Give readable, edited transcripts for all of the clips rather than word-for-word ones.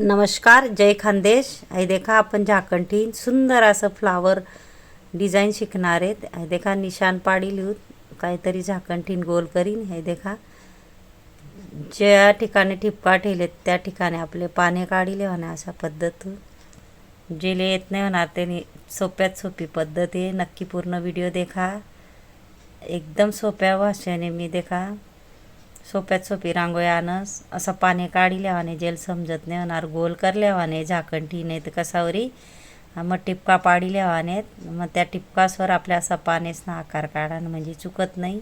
नमस्कार, जय खानदेश। आहे देखा आपण झाकणठीन सुंदर असं फ्लावर डिझाईन शिकणार आहेत। आहे देखा निशाण पाडी लिहून काहीतरी झाकणठीन गोल करीन। हे देखा ज्या ठिकाणी ठिपका ठेवले त्या ठिकाणी आपले पाने काढले होणार अशा पद्धत जेले येत नाही होणार त्यांनी सोप्यात सोपी पद्धत आहे। नक्की पूर्ण व्हिडिओ देखा। एकदम सोप्या भाषेने मी देखा सोप्यात सोपी रांगोळी आणस असं पाने काढल्यावाने जेल समजत नाही होणार। गोल करल्यावाने झाकणठीने तर कसावरी मग टिपका पाडिल्यावाने मग त्या टिपकासवर आपल्या असा पानेसना आकार काढा म्हणजे चुकत नाही।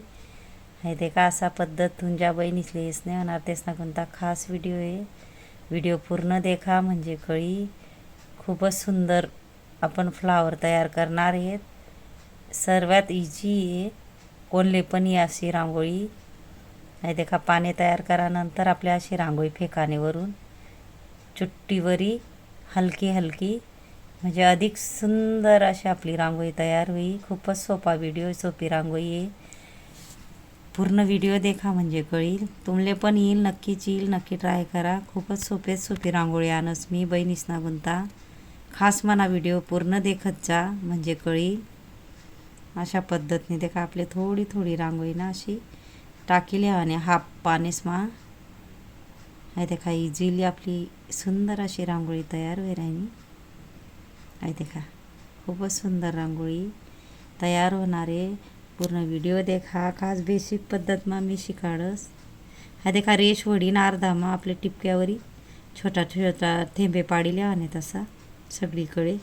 हे देखा असा पद्धत तुमच्या बहिणीसले येस नाही होणार तेसना कोणता खास व्हिडिओ आहे। व्हिडिओ पूर्ण देखा म्हणजे कळी। खूपच सुंदर आपण फ्लावर तयार करणार आहेत। सर्वात इझी आहे, कोणले पण अशी रांगोळी। आहे देखा पाने तयार करानंतर आपल्या अशी रांगोळी फेकानेवरून चुट्टीवरी हलकी हलकी म्हणजे अधिक सुंदर अशी आपली रांगोळी तयार होईल। खूपच सोपा व्हिडिओ, सोपी रांगोळी आहे। पूर्ण व्हिडिओ देखा म्हणजे कळील, तुमले पण येईल, नक्कीच येईल। नक्की ट्राय करा। खूपच सोपी रांगोळी आणस मी बहिणीसना गुंता खास मना व्हिडिओ पूर्ण देखत जा म्हणजे कळील। अशा पद्धतीने देखा आपले थोडी थोडी रांगोळी ना अशी टाकीले आणि हाफ पानेसमा आहे देखा इझिली आपली सुंदर अशी रांगोळी तयार होईल राहिनी। आहे देखा खूपच सुंदर रांगोळी तयार होणार आहे। पूर्ण व्हिडिओ देखा। खास बेसिक पद्धत मा मी शिकाडस। हा देखा रेश वडीन अर्धा मा आपल्या टिपक्यावरी छोटा छोटा थेंबे पाडिले आणि तसा सगळीकडे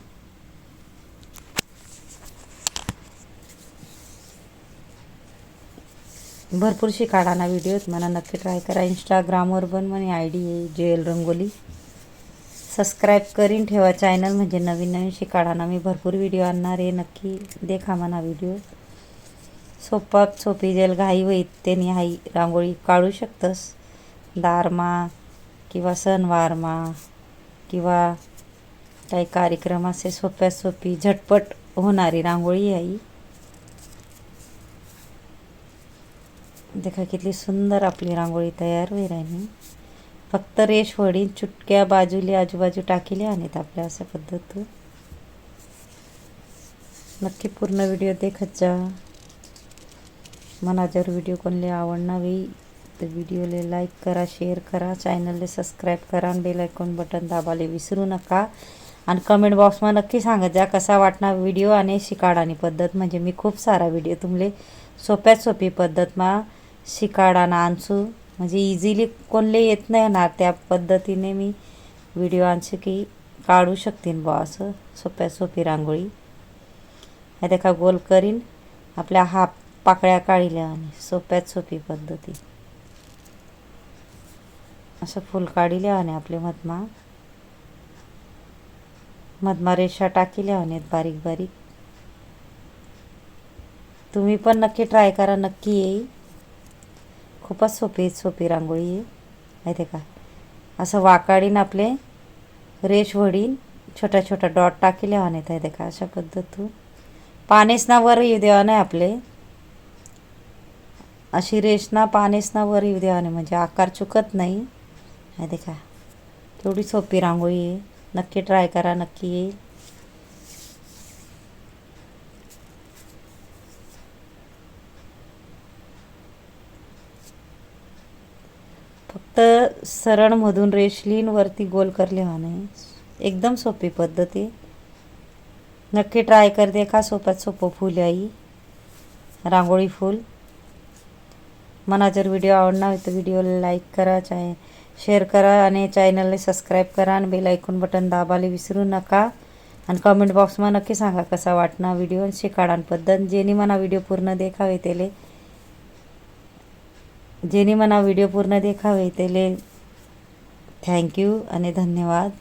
भरपूर शिकाडाना व्हिडिओ मला नक्की ट्राय करा। इंस्टाग्रामवर पण म्हणे आयडी आहे जेल रंगोली। सबस्क्राईब करीन ठेवा चॅनल म्हणजे नवीन नवीन शिकाडाना मी भरपूर व्हिडिओ आणणार आहे। नक्की देखा म्हणा व्हिडिओ। सोपात सोपी जेल घाई होईत त्यांनी हाई रांगोळी काढू शकतस। दारमा किंवा सणवारमा किंवा काही कार्यक्रम असे सोप्यात सोपी झटपट होणारी रांगोळी आहे। देखा किती सुंदर आपली रांगोळी तयार होईल राहिली। फक्त रेश वडीन चुटक्या बाजूले आजूबाजू टाकीले आणि आपल्या अशा पद्धत नक्की पूर्ण व्हिडिओ देखत जा। मना जर व्हिडिओ कोणले आवडना वेई तर व्हिडिओले लाईक करा, शेअर करा, चॅनलले सबस्क्राईब करा आणि बेल आयकॉन बटन दाबाले विसरू नका। आणि कमेंट बॉक्समा नक्की सांगत जा कसा वाटणार व्हिडिओ आणि शिकाडानी पद्धत म्हणजे मी खूप सारा व्हिडिओ तुमले सोप्यात सोपी पद्धत मा शिकाडाना आणसू म्हणजे इझिली कोणले येत नाही होणार त्या पद्धतीने मी व्हिडिओ आणसे की काढू शकतीन बा असं सोप्यात सोपी रांगोळी। हे देखा गोल करीन आपल्या हाफ पाकळ्या काढल्या आणि सोप्यात सोपी पद्धती असं फुल काढिल्या आणि आपले मधमा रेषा टाकील्या आणि बारीक बारीक। तुम्ही पण नक्की ट्राय करा, नक्की येईल। खूपच सोपी रांगोळी आहे। आहे देखा असं वाकाडीन आपले रेश वडीन छोटा छोटा डॉट टाकील्या आणि आहे देखा अशा पद्धतून पानेसना वर येऊ द्यावा नाही आपले अशी रेषना पानेसना वर येऊ द्यावा नाही म्हणजे आकार चुकत नाही। आहे देखा थोडी सोपी रांगोळी आहे, नक्की ट्राय करा, नक्की येईल। फक्त सरळमधून रेषलीन वरती गोल करले नाही, एकदम सोपी पद्धत आहे। नक्की ट्राय कर देखा। सोप्यात सोपं फूल आई रांगोळी फूल। मना जर व्हिडिओ आवडना हो तर व्हिडिओला लाईक करा, शेअर करा आणि चॅनलला सबस्क्राईब करा आणि बेल आयकॉन बटन दाबाले विसरू नका। आणि कमेंट बॉक्समा नक्की सांगा कसा वाटना व्हिडिओ शिकाडान पद्धत। जेनी मना व्हिडिओ पूर्ण देखावे त्याले थँक्यू आणि धन्यवाद।